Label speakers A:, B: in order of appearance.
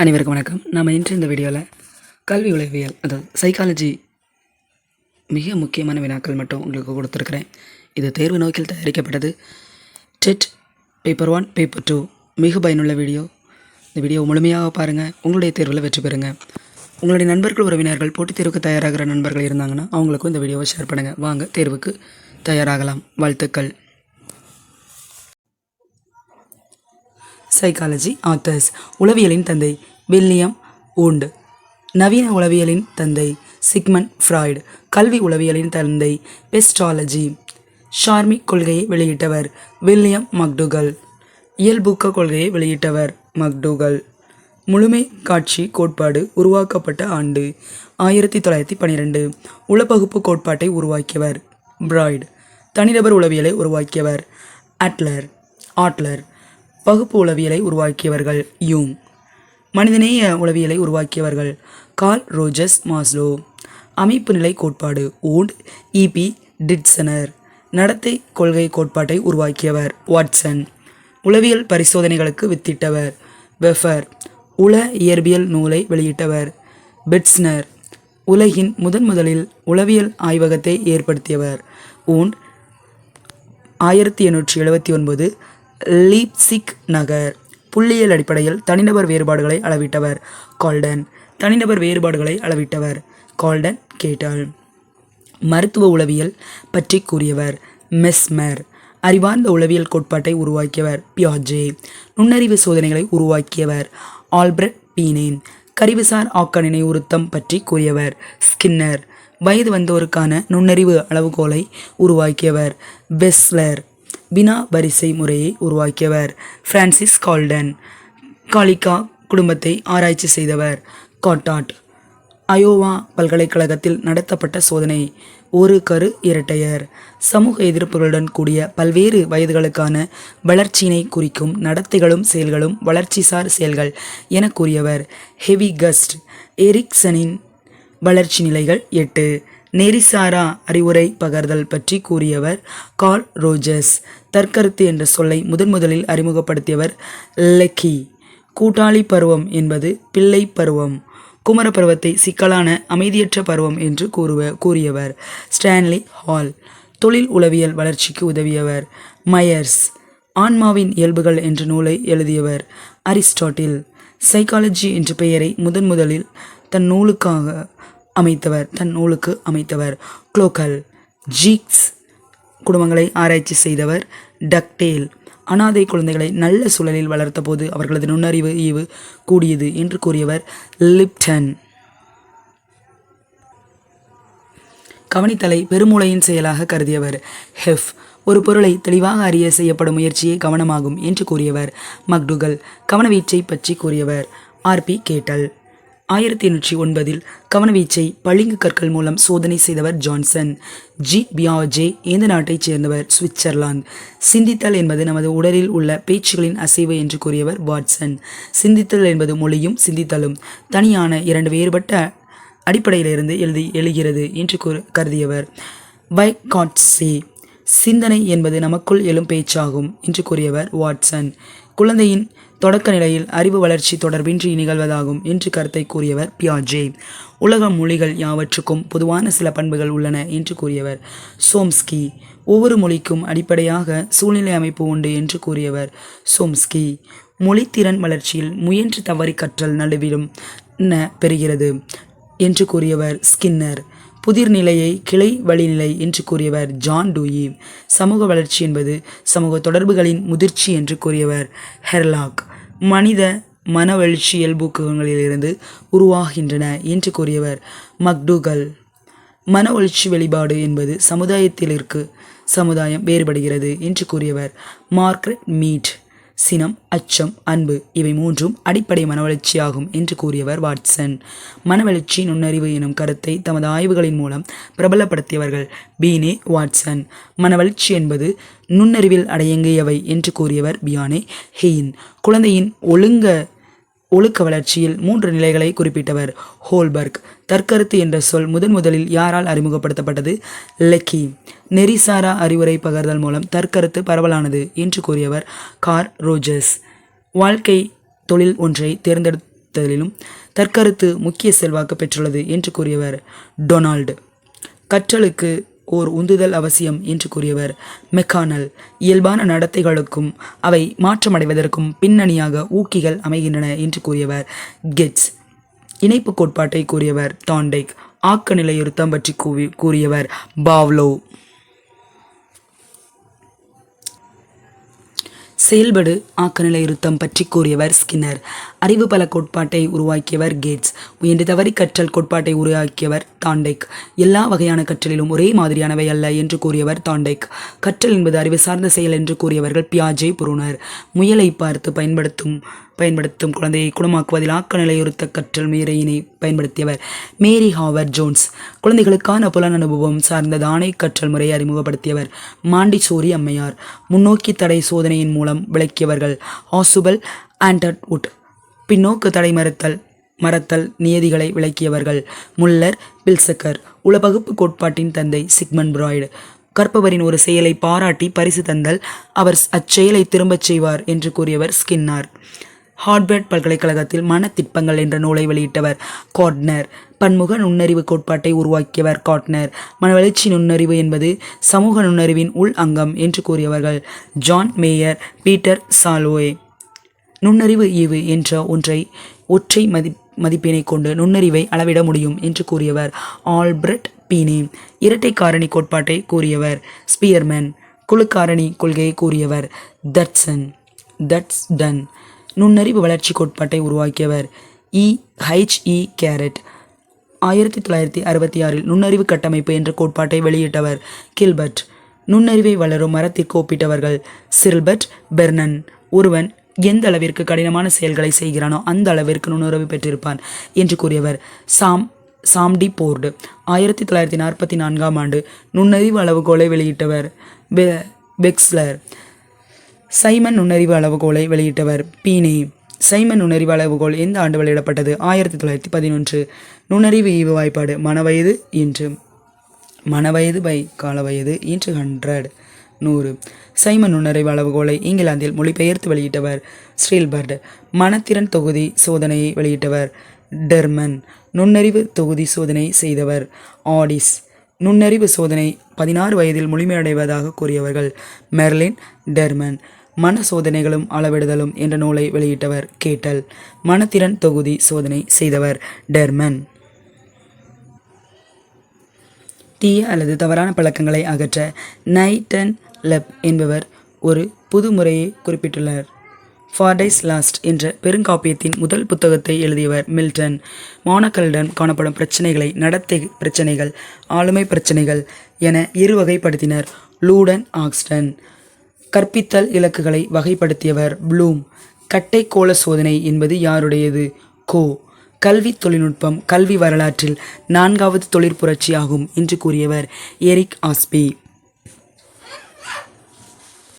A: அனைவருக்கும் வணக்கம். நாம் இன்று இந்த வீடியோவில் கல்வி உளவியல் அதாவது சைக்காலஜி மிக முக்கியமான வினாக்கள் மட்டும் உங்களுக்கு கொடுத்துருக்குறேன். இது தேர்வு நோக்கில் தயாரிக்கப்பட்டது. டெட் பேப்பர் 1 பேப்பர் 2 மிக பயனுள்ள வீடியோ. இந்த வீடியோ முழுமையாக பாருங்கள், உங்களுடைய தேர்வில் வெற்றி பெறுங்க. உங்களுடைய நண்பர்கள் உறவினர்கள் போட்டித் தேர்வுக்கு தயாராகிற நண்பர்கள் இருந்தாங்கன்னா அவங்களுக்கும் இந்த வீடியோவை ஷேர் பண்ணுங்கள். வாங்க தேர்வுக்கு தயாராகலாம். வாழ்த்துக்கள். Psychology authors. உளவியலின் தந்தை வில்லியம் வூண்ட். நவீன உளவியலின் தந்தை சிக்மண்ட் ஃப்ராய்டு. கல்வி உளவியலின் தந்தை பெஸ்டாலஜி. ஷார்மிக் கொள்கையை வெளியிட்டவர் வில்லியம் மக்டூகல். இயல்பூக்க கொள்கையை வெளியிட்டவர் மக்டூகல். முழுமை காட்சி கோட்பாடு உருவாக்கப்பட்ட ஆண்டு 1912. உளப்பகுப்பு கோட்பாட்டை உருவாக்கியவர் பிராய்டு. தனிநபர் உளவியலை உருவாக்கியவர் ஆட்லர். பகுப்பு உளவியலை உருவாக்கியவர்கள் யூங். மனிதநேய உளவியலை உருவாக்கியவர்கள் கார்ல் ரோஜர்ஸ் மாஸ்லோ. அமைப்பு நிலை கோட்பாடு வூண்ட் இபி டிட்சனர். நடத்தை கொள்கை கோட்பாட்டை உருவாக்கியவர் வாட்சன். உளவியல் பரிசோதனைகளுக்கு வித்திட்டவர் வெஃபர். உள இயற்பியல் நூலை வெளியிட்டவர் பெட்ஸ்னர். உலகின் முதலில் உளவியல் ஆய்வகத்தை ஏற்படுத்தியவர் வூண்ட். 1879 லீப்சிக் நகர். புள்ளியியல் அடிப்படையில் தனிநபர் வேறுபாடுகளை அளவிட்டவர் கால்டன். தனிநபர் வேறுபாடுகளை அளவிட்டவர் கால்டன் கேட்டால். மருத்துவ உளவியல் பற்றி கூறியவர் மெஸ்மர். அறிவார்ந்த உளவியல் கோட்பாட்டை உருவாக்கியவர் பியாஜே. நுண்ணறிவு சோதனைகளை உருவாக்கியவர் ஆல்பிரட் பீனேன். கருவிசார் ஆக்க நினைவுறுத்தம் பற்றி கூறியவர் ஸ்கின்னர். வயது வந்தோருக்கான நுண்ணறிவு அளவுகோலை உருவாக்கியவர் வெஸ்லர். வினா வரிசை முறையை உருவாக்கியவர் பிரான்சிஸ் கால்டன். காலிகா குடும்பத்தை ஆராய்ச்சி செய்தவர் காட்டாட். அயோவா பல்கலைக்கழகத்தில் நடத்தப்பட்ட சோதனை ஒரு கரு இரட்டையர். சமூக எதிர்ப்புகளுடன் கூடிய பல்வேறு வயதுகளுக்கான வளர்ச்சியினை குறிக்கும் நடத்தைகளும் செயல்களும் வளர்ச்சிசார் செயல்கள் என கூறியவர் ஹெவிகஸ்ட். எரிக்சனின் வளர்ச்சி நிலைகள் 8. நெறிசாரா அறிவுரை பகர்தல் பற்றி கூறியவர் கார்ல் ரோஜர்ஸ். தற்கருத்து என்ற சொல்லை முதலில் அறிமுகப்படுத்தியவர் லெக்கி. கூட்டாளி பருவம் என்பது பிள்ளை பருவம். குமர பருவத்தை சிக்கலான அமைதியற்ற பருவம் என்று கூறியவர் ஸ்டான்லி ஹால். தொழில் உளவியல் வளர்ச்சிக்கு உதவியவர் மயர்ஸ். ஆன்மாவின் இயல்புகள் என்ற நூலை எழுதியவர் அரிஸ்டாட்டில். சைக்காலஜி என்ற பெயரை முதலில் தன் நூலுக்கு அமைத்தவர் குளோக்கல். ஜீக்ஸ் குடும்பங்களை ஆராய்ச்சி செய்தவர் டக்டேல். அனாதை குழந்தைகளை நல்ல சூழலில் வளர்த்த போது அவர்களது நுண்ணறிவு ஈவு கூடியது என்று கூறியவர் லிப்டன். கவனித்தலை பெருமூளையின் செயலாக கருதியவர் ஹெஃப். ஒரு பொருளை தெளிவாக அறிய செய்யப்படும் முயற்சியே கவனமாகும் என்று கூறியவர் மக்டூகல். கவனவீச்சை பற்றி கூறியவர் ஆர்பி கேட்டல். 1809 கவனவீச்சை பளிங்கு கற்கள் மூலம் சோதனை செய்தவர் ஜான்சன். ஜி பியாஜே எந்த நாட்டைச் சேர்ந்தவர்? சுவிட்சர்லாந்து. சிந்தித்தல் என்பது நமது உடலில் உள்ள பேச்சுகளின் அசைவு என்று கூறியவர் வாட்சன். சிந்தித்தல் என்பது மொழியும் சிந்தித்தலும் தனியான 2 வேறுபட்ட அடிப்படையிலிருந்து எழுகிறது என்று கருதியவர் வைகாட்ஸே. சிந்தனை என்பது நமக்குள் எழும் பேச்சாகும் என்று கூறியவர் வாட்சன். குழந்தையின் தொடக்க நிலையில் அறிவு வளர்ச்சி தொடர்பின்றி நிகழ்வதாகும் என்று கருத்தை கூறியவர் பியாஜே. உலக மொழிகள் யாவற்றுக்கும் பொதுவான சில பண்புகள் உள்ளன என்று கூறியவர் சோம்ஸ்கி. ஒவ்வொரு மொழிக்கும் அடிப்படையாக சூழ்நிலை அமைப்பு உண்டு என்று கூறியவர் சோம்ஸ்கி. மொழித்திறன் வளர்ச்சியில் முயன்று தவறி கற்றல் நடுவிலும் பெறுகிறது என்று கூறியவர் ஸ்கின்னர். புதிர் நிலையை கிளை வழிநிலை என்று கூறியவர் ஜான் டூயி. சமூக வளர்ச்சி என்பது சமூக தொடர்புகளின் முதிர்ச்சி என்று கூறியவர் ஹெர்லாக். மனித மனவெழுச்சி இயல்பூக்கங்களிலிருந்து உருவாகின்றன என்று கூறியவர் மக்டூகல். மனவெழுச்சி வெளிப்பாடு என்பது சமுதாயம் வேறுபடுகிறது என்று கூறியவர் மார்க்ரெட் மீட். சினம், அச்சம், அன்பு இவை 3ம் அடிப்படை மனவளர்ச்சியாகும் என்று கூறியவர் வாட்சன். மனவளர்ச்சி நுண்ணறிவு எனும் கருத்தை தமது ஆய்வுகளின் மூலம் பிரபலப்படுத்தியவர்கள் பீனே, வாட்சன். மனவளர்ச்சி என்பது நுண்ணறிவில் அடங்கியவை என்று கூறியவர் பியானே ஹெயின். குழந்தையின் ஒழுக்க வளர்ச்சியில் 3 நிலைகளை குறிப்பிட்டவர் ஹோல்பர்க். தற்கருத்து என்ற சொல் முதலில் யாரால் அறிமுகப்படுத்தப்பட்டது? லெக்கி. நெறிசாரா அறிவுரை பகர்தல் மூலம் தற்கருத்து பரவலானது என்று கூறியவர் கார்ல் ரோஜர்ஸ். வாழ்க்கை தொழில் ஒன்றை தீர்மானித்தலிலும் தற்கருத்து முக்கிய செல்வாக்கு பெற்றுள்ளது என்று கூறியவர் டொனால்டு. கற்றலுக்கு ஓர் உந்துதல் அவசியம் என்று கூறியவர் மெக்கானல். இயல்பான நடத்தைகளுக்கும் அவை மாற்றமடைவதற்கும் பின்னணியாக ஊக்கிகள் அமைகின்றன என்று கூறியவர் கெட்ஸ். இணைப்பு கோட்பாட்டை கூறியவர் தாண்டைக். ஆக்க நிலையுறுத்தம் பற்றி கூறியவர் பாவ்லோ. செயல்படு ஆக்க நிலையுறுத்தம் பற்றி கூறியவர் ஸ்கின்னர். அறிவு பல கோட்பாட்டை உருவாக்கியவர் கேட்ஸ். முயன்று தவறி கற்றல் கோட்பாட்டை உருவாக்கியவர் தாண்டைக். எல்லா வகையான கற்றலிலும் ஒரே மாதிரியானவை அல்ல என்று கூறியவர் தாண்டைக். கற்றல் என்பது அறிவு சார்ந்த செயல் என்று கூறியவர்கள் பியாஜே, புருனர். முயலை பார்த்து பயன்படுத்தும் குழந்தையை குணமாக்குவதில் ஆக்க நிலையுறுத்த கற்றல் முறையினை பயன்படுத்தியவர் மேரி ஹாவர்ட் ஜோன்ஸ். குழந்தைகளுக்கான புலன் அனுபவம் சார்ந்த தானே கற்றல் முறையை அறிமுகப்படுத்தியவர் மாண்டிசோரி அம்மையார். முன்னோக்கி தடை சோதனையின் மூலம் விளக்கியவர்கள் ஆசுபல், ஆண்டர்வுட். பின்னோக்கு தடை மறத்தல் நியதிகளை விளக்கியவர்கள் முல்லர், பில்சக்கர். உளப்பகுப்பு கோட்பாட்டின் தந்தை சிக்மண்ட் பிராய்டு. கற்பவரின் ஒரு செயலை பாராட்டி பரிசு தந்தல், அவர் அச்செயலை திரும்பச் செய்வார் என்று கூறியவர் ஸ்கின்னார். ஹார்வர்ட் பல்கலைக்கழகத்தில் மனத்திட்பங்கள் என்ற நூலை வெளியிட்டவர் கார்ட்னர். பன்முக நுண்ணறிவு கோட்பாட்டை உருவாக்கியவர் கார்ட்னர். மனவளர்ச்சி நுண்ணறிவு என்பது சமூக நுண்ணறிவின் உள் அங்கம் என்று கூறியவர்கள் ஜான் மேயர், பீட்டர் சால்வே. நுண்ணறிவு ஈவு என்ற ஒற்றை மதிப்பினை கொண்டு நுண்ணறிவை அளவிட முடியும் என்று கூறியவர் ஆல்பிரட் பீனே. இரட்டை காரணி கோட்பாட்டை கூறியவர் ஸ்பியர்மேன். குழு காரணி கொள்கையை கூறியவர் தட்ஸ்டன். நுண்ணறிவு வளர்ச்சி கோட்பாட்டை உருவாக்கியவர் E.H.E. கேரட். 1966 நுண்ணறிவு கட்டமைப்பு என்ற கோட்பாட்டை வெளியிட்டவர் கில்பர்ட். நுண்ணறிவை வளரும் மரத்திற்கு ஒப்பிட்டவர்கள் சில்பர்ட், பெர்னன். ஒருவன் எந்த அளவிற்கு கடினமான செயல்களை செய்கிறானோ அந்த அளவிற்கு நுண்ணறிவு பெற்றிருப்பான் என்று கூறியவர் சாம்டி போர்டு. 1944 நுண்ணறிவு அளவுகோலை வெளியிட்டவர் வெக்ஸ்லர். சைமன் நுண்ணறிவு அளவுகோலை வெளியிட்டவர் பீனே. சைமன் நுண்ணறிவு அளவுகோல் எந்த ஆண்டு வெளியிடப்பட்டது? 1911. நுண்ணறிவு ஈவு வாய்ப்பாடு மனவயது பை காலவயது இன்று 100. சைமன் நுண்ணறிவு அளவுகோலை இங்கிலாந்தில் மொழிபெயர்த்து வெளியிட்டவர் ஸ்ரீல்பர்ட். மனத்திறன் தொகுதி சோதனையை வெளியிட்டவர் டெர்மன். நுண்ணறிவு தொகுதி சோதனை செய்தவர் ஆடிஸ். நுண்ணறிவு சோதனை 16 வயதில் முழுமையடைவதாக கூறியவர்கள் மெர்லின், டெர்மன். மன சோதனைகளும் அளவிடுதலும் என்ற நூலை வெளியிட்டவர் கேட்டல். மனத்திறன் தொகுதி சோதனை செய்தவர் டெர்மன். தீய அல்லது தவறான பழக்கங்களை அகற்ற நைட்டன் லெப் என்பவர் ஒரு புது முறையை குறிப்பிட்டுள்ளார். ஃபார்டைஸ் லாஸ்ட் என்ற பெருங்காப்பியத்தின் முதல் புத்தகத்தை எழுதியவர் மில்டன். மாணாக்கரிடம் காணப்படும் பிரச்சனைகளை நடத்தை பிரச்சனைகள், ஆளுமை பிரச்சனைகள் என இரு வகைப்படுத்தினர் லூடன், ஆக்ஸ்டன். கற்பித்தல் இலக்குகளை வகைப்படுத்தியவர் ப்ளூம். கட்டை கோள சோதனை என்பது யாருடையது? கோ. கல்வி தொழில்நுட்பம் கல்வி வரலாற்றில் 4வது தொழிற்புரட்சி ஆகும் என்று கூறியவர் எரிக் ஆஸ்பி.